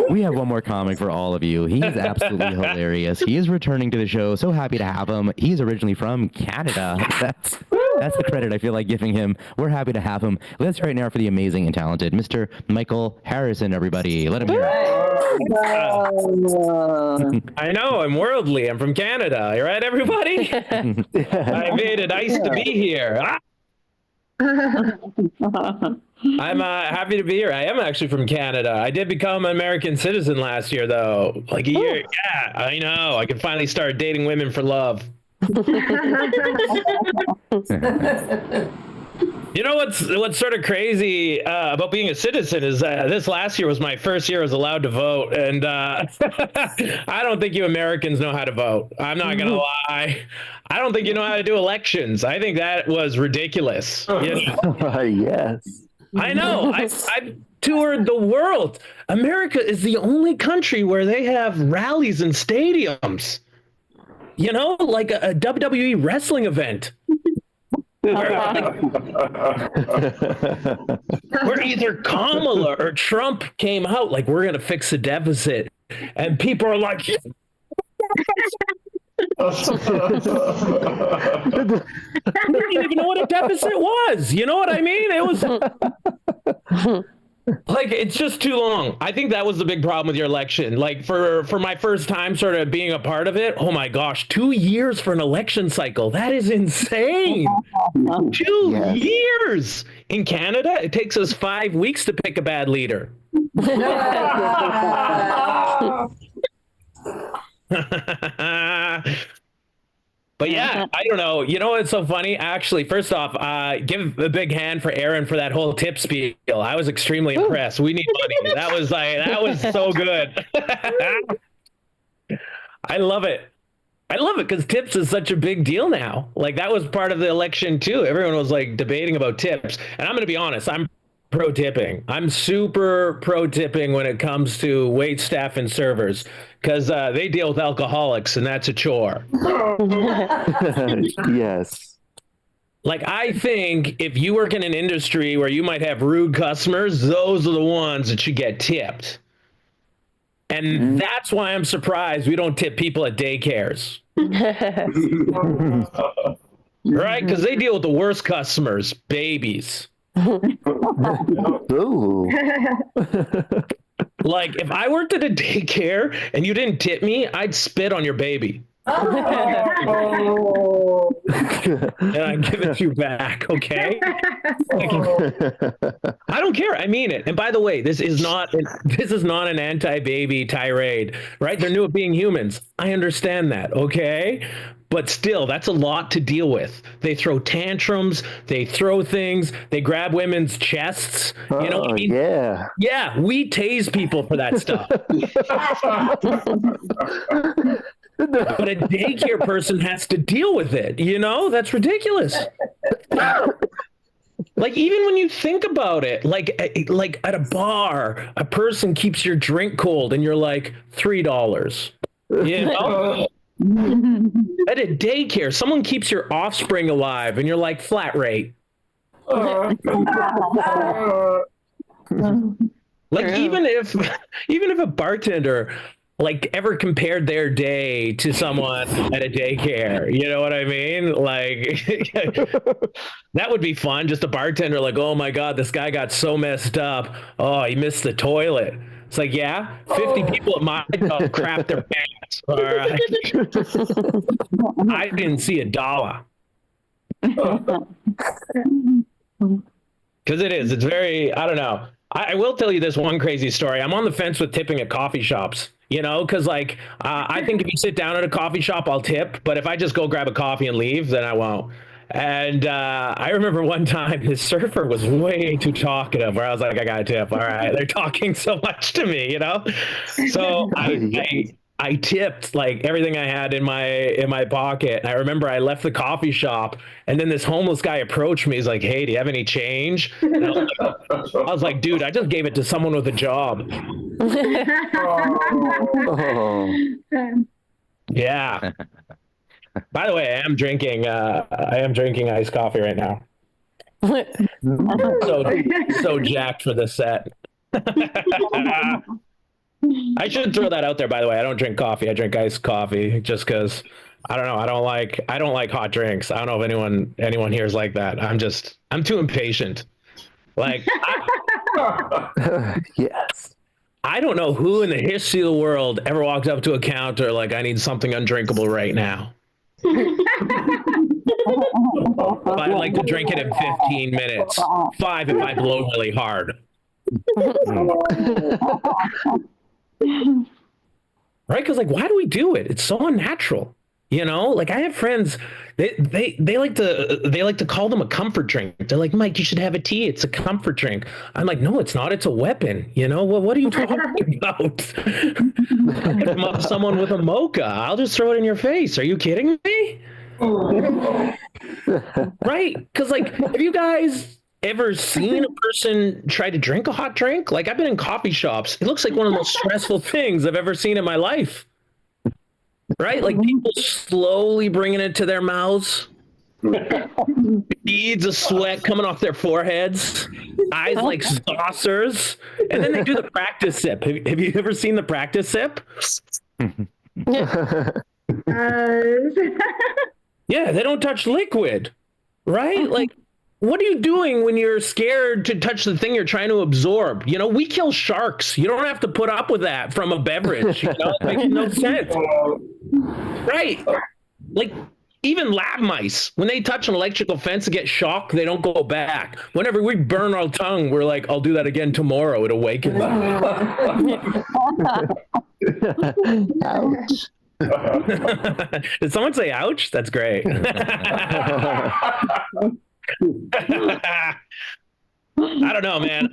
We have one more comic for all of you. He's absolutely hilarious. He is returning to the show. So happy to have him. He's originally from Canada. That's the credit I feel like giving him. We're happy to have him. Let's right now for the amazing and talented Mr. Michael Harrison, everybody. Let him hear it. I know, I'm worldly. I'm from Canada. You right, everybody? I made it nice to be here. I'm happy to be here. I am actually from Canada. I did become an American citizen last year, though. Like a year. Yeah, I know. I can finally start dating women for love. You know what's sort of crazy about being a citizen is this last year was my first year I was allowed to vote, and I don't think you Americans know how to vote. I'm not gonna lie. I don't think you know how to do elections. I think that was ridiculous. You know? Yes. I know. I've toured the world. America is the only country where they have rallies and stadiums. You know, like a WWE wrestling event. Where either Kamala or Trump came out like, we're going to fix the deficit. And people are like, I didn't even know what a deficit was. You know what I mean? It was like, it's just too long. I think that was the big problem with your election. Like for my first time sort of being a part of it, oh my gosh, 2 years for an election cycle. That is insane. 2 years. In Canada, it takes us 5 weeks to pick a bad leader. But yeah, I don't know. You know what's so funny? Actually, first off, give a big hand for Aaron for that whole tip spiel. I was extremely impressed. We need money. That was so good. I love it. I love it because tips is such a big deal now. Like that was part of the election too. Everyone was like debating about tips. And I'm going to be honest, I'm pro tipping. I'm super pro tipping when it comes to wait staff and servers because they deal with alcoholics and that's a chore. Yes. Like, I think if you work in an industry where you might have rude customers, those are the ones that should get tipped. And that's why I'm surprised we don't tip people at daycares. Right? Because they deal with the worst customers, babies. Ooh. Like, if I worked at a daycare and you didn't tip me, I'd spit on your baby. Oh. And I give it to you back, okay? Like, I don't care. I mean it. And by the way, this is not an anti-baby tirade, right? They're new at being humans. I understand that, okay? But still, that's a lot to deal with. They throw tantrums, they throw things, they grab women's chests. You know what I mean? Yeah. Yeah, we tase people for that stuff. But a daycare person has to deal with it. You know, that's ridiculous. Like, even when you think about it, like at a bar, a person keeps your drink cold and you're like, $3. You know? At a daycare, someone keeps your offspring alive and you're like, flat rate. Like, even if a bartender like ever compared their day to someone at a daycare, you know what I mean? Like, that would be fun. Just a bartender like, oh my God, this guy got so messed up. Oh, he missed the toilet. It's like, yeah, 50 people at my job crap their pants. All right. I didn't see $1. Because it is. It's very, I don't know. I will tell you this one crazy story. I'm on the fence with tipping at coffee shops, you know, because like I think if you sit down at a coffee shop, I'll tip. But if I just go grab a coffee and leave, then I won't. And I remember one time this surfer was way too talkative where I was like, I got to tip. All right. They're talking so much to me, you know? So I tipped like everything I had in my pocket. And I remember I left the coffee shop and then this homeless guy approached me. He's like, hey, do you have any change? And I was like, dude, I just gave it to someone with a job. Yeah. By the way, I am drinking iced coffee right now. so jacked for this set. I should throw that out there, by the way. I don't drink coffee. I drink iced coffee just because I don't know. I don't like hot drinks. I don't know if anyone here is like that. I'm too impatient. Like Yes. I don't know who in the history of the world ever walked up to a counter like I need something undrinkable right now. I'd like to drink it in 15 minutes. 5 if I blow really hard. Right? Because like, why do we do it? It's so unnatural. You know, like I have friends, they like to call them a comfort drink. They're like, Mike, you should have a tea. It's a comfort drink. I'm like, no, it's not. It's a weapon. You know, what are you talking about? Someone with a mocha. I'll just throw it in your face. Are you kidding me? Right? Because like, have you guys ever seen a person try to drink a hot drink? Like I've been in coffee shops. It looks like one of the most stressful things I've ever seen in my life. Right? Like people slowly bringing it to their mouths. Beads of sweat coming off their foreheads. Eyes like saucers. And then they do the practice sip. Have you ever seen the practice sip? Yeah, they don't touch liquid. Right? Like, what are you doing when you're scared to touch the thing you're trying to absorb? You know, we kill sharks. You don't have to put up with that from a beverage. You know, it makes no sense. Right. Like, even lab mice, when they touch an electrical fence and get shocked, they don't go back. Whenever we burn our tongue, we're like, I'll do that again tomorrow. It awakens. Ouch. Did someone say ouch? That's great. I don't know, man.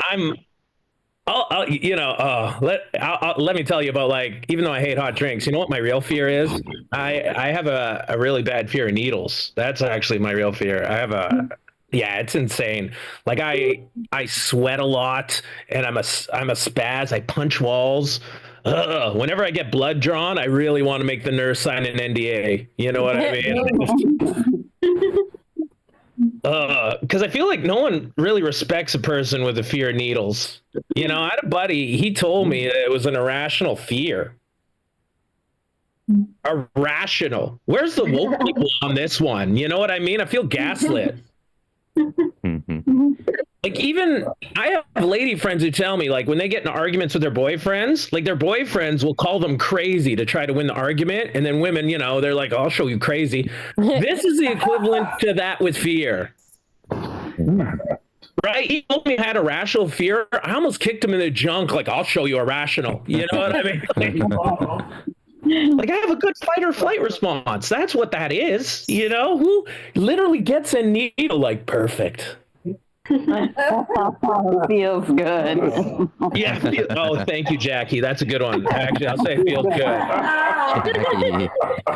Let me tell you about, like, even though I hate hot drinks, you know what my real fear is? I have a really bad fear of needles. That's actually my real fear. Yeah, it's insane. Like I sweat a lot and I'm a spaz. I punch walls. Whenever I get blood drawn, I really want to make the nurse sign an NDA. You know what I mean? Because I feel like no one really respects a person with a fear of needles. You know, I had a buddy, he told me that it was an irrational fear. Irrational. Where's the woke people on this one? You know what I mean? I feel gaslit. Like, even I have lady friends who tell me, like, when they get in arguments with their boyfriends, like, their boyfriends will call them crazy to try to win the argument. And then women, you know, they're like, I'll show you crazy. This is the equivalent to that with fear. Right? He told me I had a rational fear. I almost kicked him in the junk. Like, I'll show you irrational. You know what I mean? Like, I have a good fight or flight response. That's what that is. You know, who literally gets a needle like perfect. Feels good. Yeah. Oh, thank you, Jackie. That's a good one. Actually, I'll say it feels good.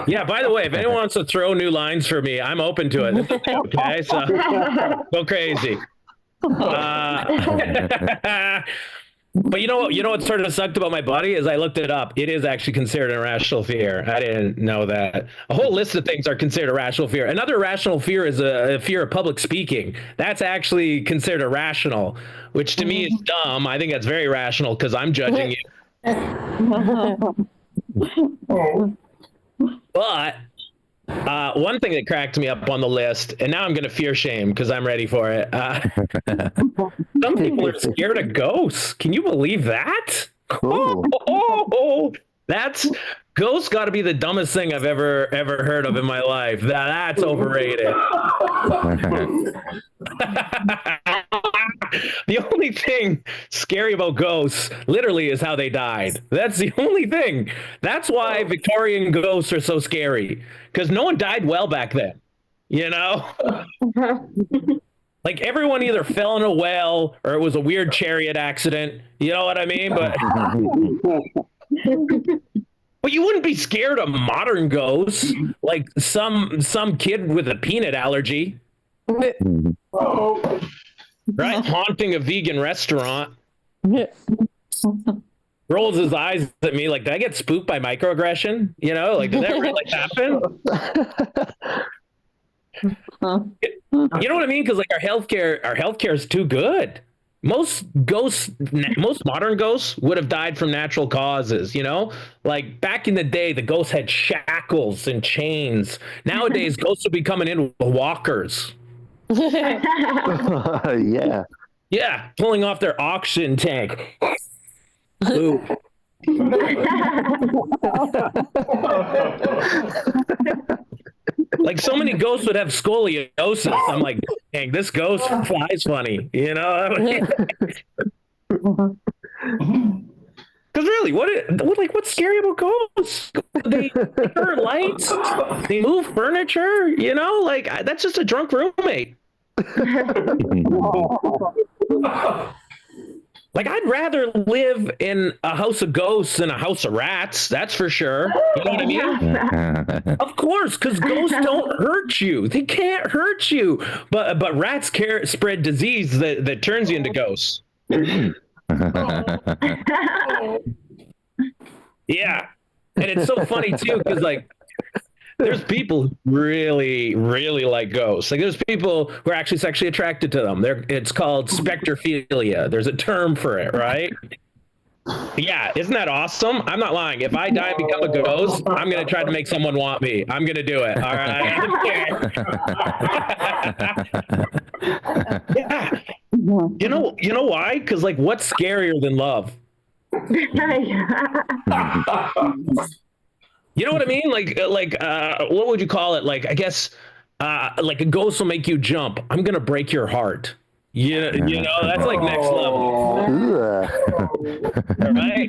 Yeah. By the way, if anyone wants to throw new lines for me, I'm open to it. Okay, so go crazy. But you know what sort of sucked about my buddy is I looked it up. It is actually considered an irrational fear. I didn't know that. A whole list of things are considered irrational fear. Another irrational fear is a fear of public speaking. That's actually considered irrational, which to me is dumb. I think that's very rational because I'm judging you. But one thing that cracked me up on the list, and now I'm going to fear shame because I'm ready for it. Some people are scared of ghosts. Can you believe that? That's ghosts got to be the dumbest thing I've ever heard of in my life. That's overrated. The only thing scary about ghosts, literally, is how they died. That's the only thing. That's why Victorian ghosts are so scary, because no one died well back then. You know, like everyone either fell in a well or it was a weird chariot accident. You know what I mean? But you wouldn't be scared of modern ghosts, like some kid with a peanut allergy, right? Haunting a vegan restaurant. Rolls his eyes at me like, did I get spooked by microaggression? You know, like, did that really happen? You know what I mean? Because like our healthcare is too good. Most modern ghosts would have died from natural causes. You know, like back in the day, the ghosts had shackles and chains. Nowadays, ghosts will be coming in with walkers. Yeah. Yeah, pulling off their oxygen tank. Ooh. Like so many ghosts would have scoliosis. I'm like, dang, this ghost flies funny, you know? Because really, what's scary about ghosts? They turn lights, they move furniture, you know? Like that's just a drunk roommate. Like, I'd rather live in a house of ghosts than a house of rats. That's for sure. You know what I mean? Of course, because ghosts don't hurt you. They can't hurt you. But rats spread disease that turns you into ghosts. Yeah. And it's so funny, too, because, like, there's people who really, really like ghosts. Like there's people who are actually sexually attracted to them. It's called spectrophilia. There's a term for it, right? Yeah, isn't that awesome? I'm not lying. If I die and become a ghost, I'm gonna try to make someone want me. I'm gonna do it. All right. Yeah. You know why? Because like, what's scarier than love? You know what I mean? Like, what would you call it? Like, I guess, like a ghost will make you jump. I'm gonna break your heart. You know, that's like next level. Right?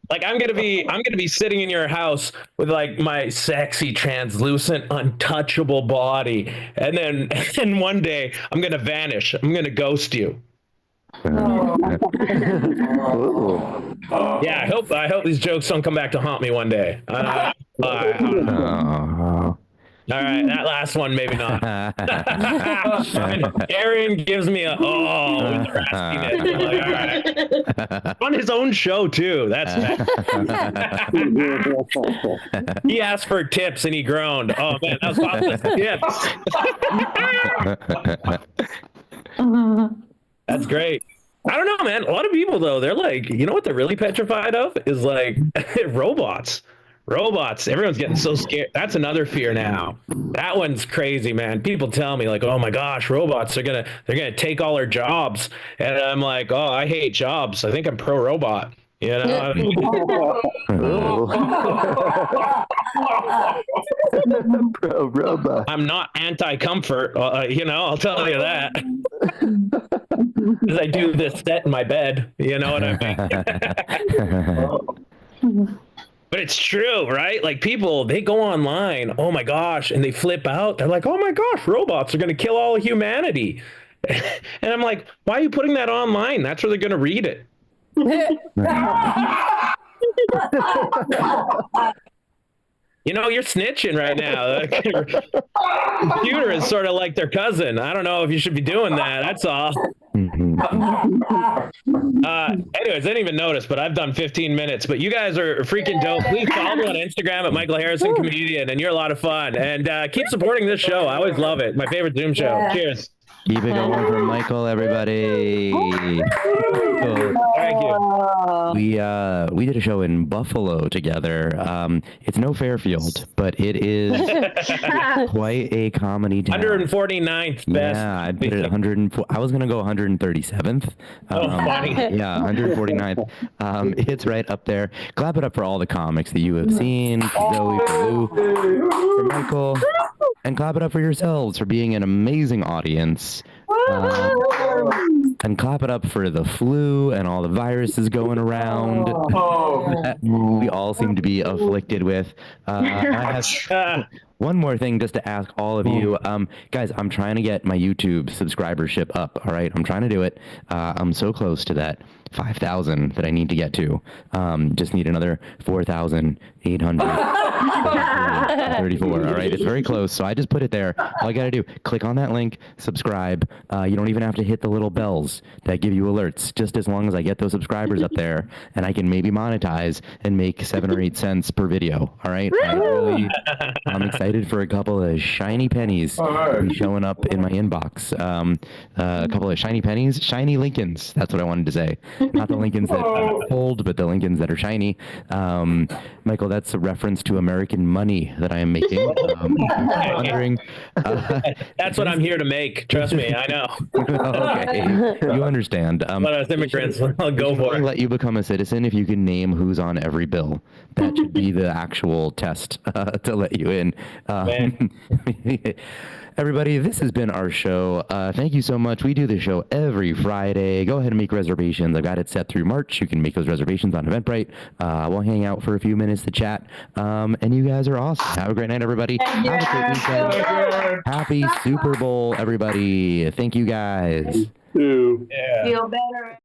Like, I'm gonna be sitting in your house with like my sexy, translucent, untouchable body, and then one day I'm gonna vanish. I'm gonna ghost you. Yeah, I hope these jokes don't come back to haunt me one day. All right, that last one maybe not. Aaron gives me a with the raspiness. Like, all right. On his own show too. That's he asked for tips and he groaned. Oh man, that was awesome. Tips. That's great. I don't know, man. A lot of people, though, they're like, you know what they're really petrified of is like robots. Robots. Everyone's getting so scared. That's another fear now. That one's crazy, man. People tell me like, oh my gosh, robots are they're gonna take all our jobs, and I'm like, oh, I hate jobs. I think I'm pro robot. You know. Pro robot. I'm not anti-comfort. You know, I'll tell you that. Because I do this set in my bed. You know what I mean? But it's true, right? Like people, they go online, oh my gosh, and they flip out. They're like, oh my gosh, robots are going to kill all of humanity. And I'm like, why are you putting that online? That's where they're going to read it. You know, you're snitching right now. Computer is sort of like their cousin. I don't know if you should be doing that. That's all. Anyways, I didn't even notice, but I've done 15 minutes. But you guys are freaking dope. Please follow me on Instagram at Michael Harrison Comedian, and you're a lot of fun. And keep supporting this show. I always love it. My favorite Zoom show. Yeah. Cheers. Keep it going for Michael, everybody. Thank you. We did a show in Buffalo together. It's no Fairfield, but it is quite a comedy town. 149th best. Yeah, I put it 104. I was gonna go 137th. Funny. Yeah, 149th. It's right up there. Clap it up for all the comics that you have seen. Zoe, for Lou, for Michael. And clap it up for yourselves for being an amazing audience. and clap it up for the flu and all the viruses going around that we all seem to be afflicted with. I have one more thing just to ask all of you. Guys, I'm trying to get my YouTube subscribership up, all right? I'm trying to do it. I'm so close to that 5,000 that I need to get to. Just need another 4,834. All right, it's very close. So I just put it there. All I got to do, click on that link, subscribe. You don't even have to hit the little bells that give you alerts. Just as long as I get those subscribers up there, and I can maybe monetize and make 7 or 8 cents per video. All right, I'm excited for a couple of shiny pennies to be showing up in my inbox. A couple of shiny pennies, shiny Lincolns. That's what I wanted to say. Not the Lincolns that are old, but the Lincolns that are shiny. Michael, that's a reference to American money that I am making. Wondering. That's what I'm here to make. Trust me, I know. Okay, you understand. But as immigrants, I'll go for it. Let you become a citizen if you can name who's on every bill. That should be the actual test to let you in. Everybody, this has been our show. Thank you so much. We do the show every Friday. Go ahead and make reservations. I've got it set through March. You can make those reservations on Eventbrite. We'll hang out for a few minutes to chat. And you guys are awesome. Have a great night, everybody. Have a great weekend. Happy Super Bowl, everybody. Thank you, guys. Feel better.